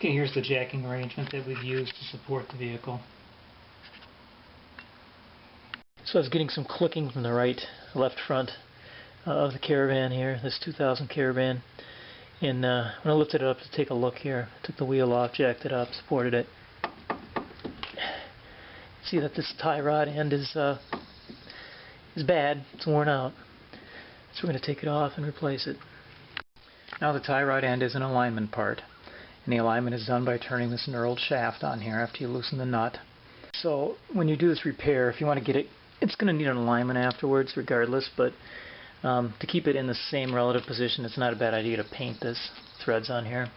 Okay, here's the jacking arrangement that we've used to support the vehicle. So I was getting some clicking from the left front of the Caravan here, this 2000 Caravan. And when I lifted it up to take a look here, took the wheel off, jacked it up, supported it. See that this tie rod end is bad, it's worn out. So we're going to take it off and replace it. Now the tie rod end is an alignment part. And the alignment is done by turning this knurled shaft on here after you loosen the nut. So when you do this repair, if you want to get it, it's going to need an alignment afterwards regardless, but to keep it in the same relative position, it's not a bad idea to paint this threads on here.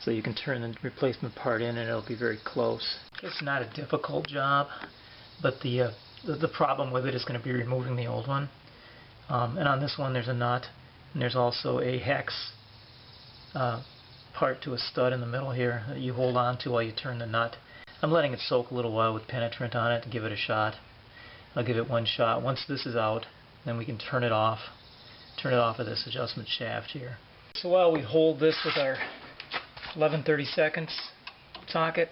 So you can turn the replacement part in and it'll be very close. It's not a difficult job, but the problem with it is going to be removing the old one. And on this one there's a nut, and there's also a hex part to a stud in the middle here that you hold on to while you turn the nut. I'm letting it soak a little while with penetrant on it to give it a shot. I'll give it one shot. Once this is out, then we can turn it off of this adjustment shaft here. So while we hold this with our 11/32 socket,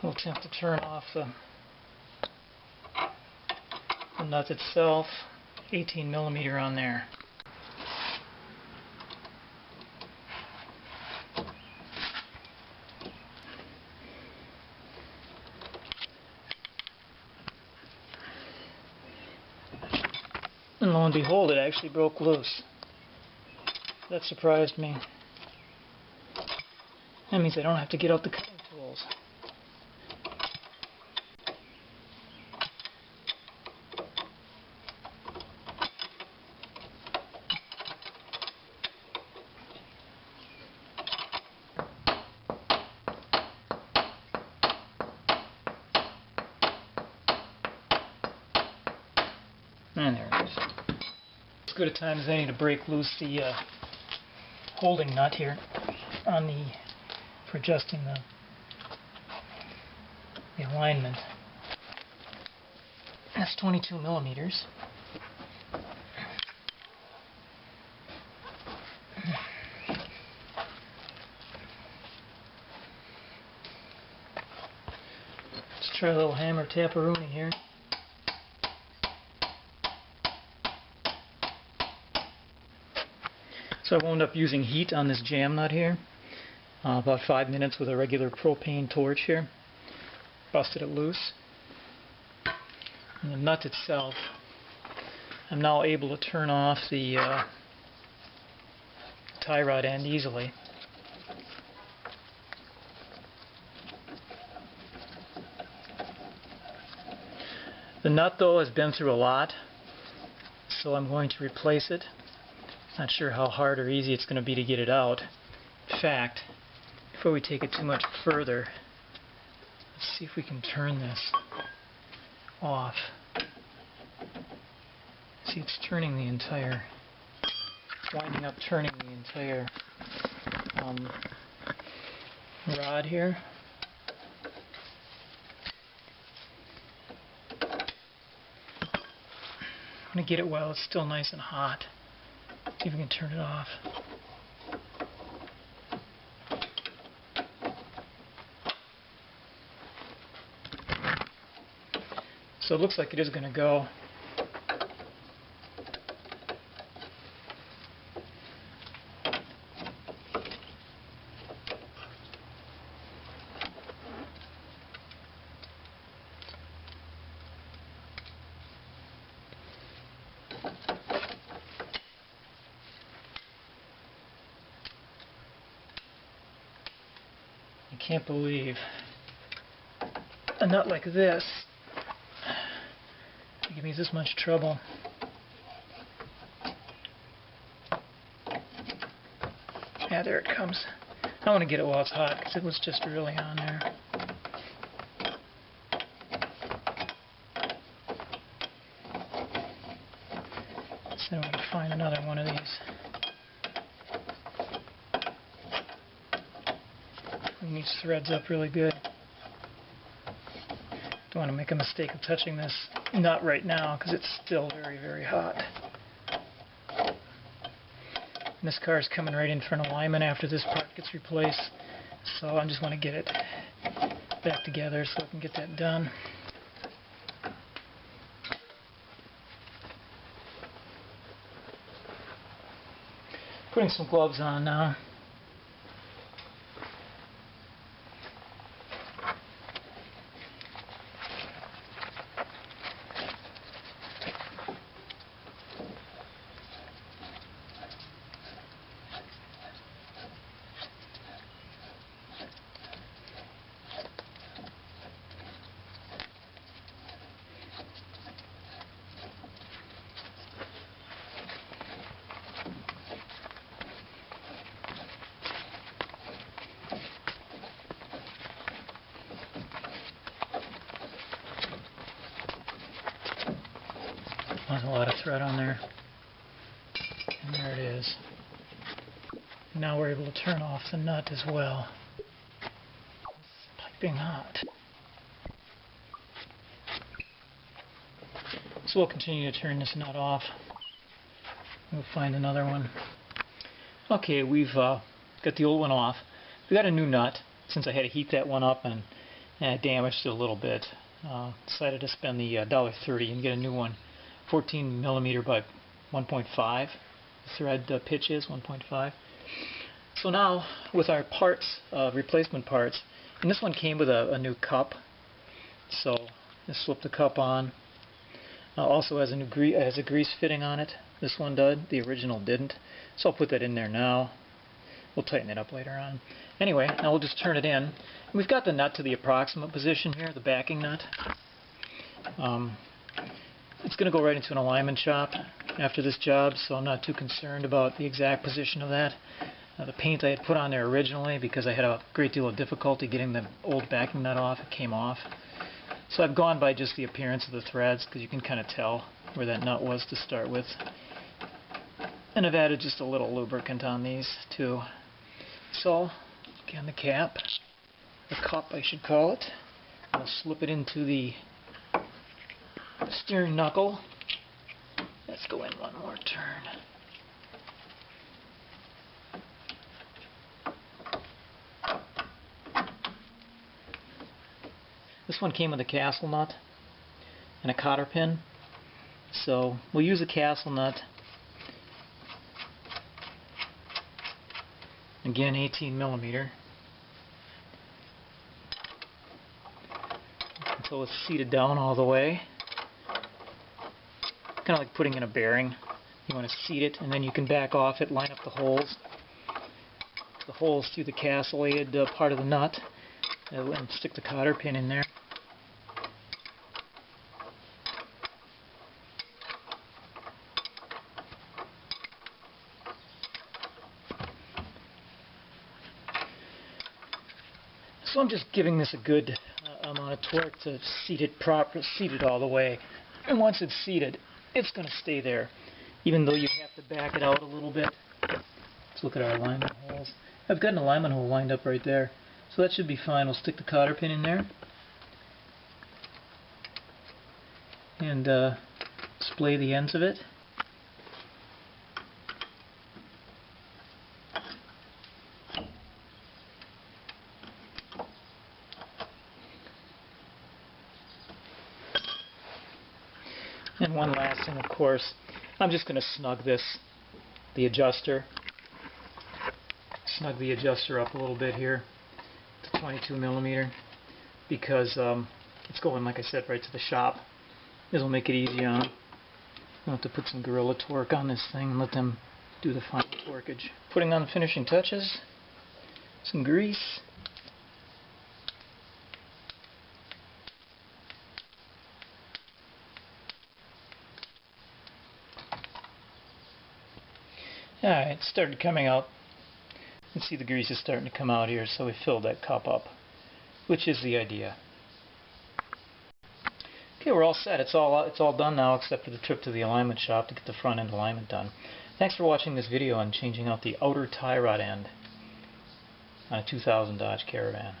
we'll attempt to turn off the nut itself, 18mm on there. And lo and behold, it actually broke loose. That surprised me. That means I don't have to get out the cutting tools. And there it is. As good a time as any to break loose the holding nut here on for adjusting the alignment. That's 22mm. Let's try a little hammer taparoonie here. So I wound up using heat on this jam nut here, about 5 minutes with a regular propane torch here. Busted it loose. And the nut itself, I'm now able to turn off the tie rod end easily. The nut though has been through a lot, so I'm going to replace it. Not sure how hard or easy it's going to be to get it out. In fact, before we take it too much further, let's see if we can turn this off. See, it's turning the entire, winding up turning the entire rod here. I'm going to get it while it's still nice and hot. See if we can turn it off. So it looks like it is going to go. I can't believe a nut like this would give me this much trouble. Yeah, there it comes. I want to get it while it's hot because it was just really on there. So I'm going to find another one of these. Clean these threads up really good. Don't want to make a mistake of touching this nut right now because it's still very, very hot. And this car is coming right in for an alignment after this part gets replaced. So I just want to get it back together so I can get that done. Putting some gloves on now. There's a lot of thread on there, and there it is. Now we're able to turn off the nut as well. It's piping hot. So we'll continue to turn this nut off. We'll find another one. Okay, we've got the old one off. We got a new nut, since I had to heat that one up and I damaged it a little bit. Decided to spend the $1.30 and get a new one. 14 millimeter by 1.5. The thread pitch is 1.5. So now with our parts, replacement parts, and this one came with a new cup. So just slip the cup on. Also has a grease fitting on it. This one did. The original didn't. So I'll put that in there now. We'll tighten it up later on. Anyway, now we'll just turn it in. We've got the nut to the approximate position here, the backing nut. It's going to go right into an alignment shop after this job, so I'm not too concerned about the exact position of that. The paint I had put on there originally, because I had a great deal of difficulty getting the old backing nut off, it came off. So I've gone by just the appearance of the threads, because you can kind of tell where that nut was to start with. And I've added just a little lubricant on these too. So, again, the cap, the cup I should call it. I'll slip it into the steering knuckle. Let's go in one more turn. This one came with a castle nut and a cotter pin. So we'll use a castle nut. Again, 18 millimeter. Until it's seated down all the way. Kind of like putting in a bearing. You want to seat it, and then you can back off it, line up the holes. The holes through the castellated part of the nut, and stick the cotter pin in there. So I'm just giving this a good amount of torque to seat it all the way. And once it's seated, it's going to stay there, even though you have to back it out a little bit. Let's look at our alignment holes. I've got an alignment hole lined up right there, so that should be fine. We'll stick the cotter pin in there and splay the ends of it. And one last thing, of course, I'm just going to snug the adjuster. Snug the adjuster up a little bit here to 22 millimeter because it's going, like I said, right to the shop. This will make it easy on. I'll have to put some Gorilla torque on this thing and let them do the final torquage. Putting on the finishing touches, some grease. Alright, it started coming out. You can see the grease is starting to come out here, so we filled that cup up, which is the idea. Okay, we're all set. It's all done now, except for the trip to the alignment shop to get the front end alignment done. Thanks for watching this video on changing out the outer tie rod end on a 2000 Dodge Caravan.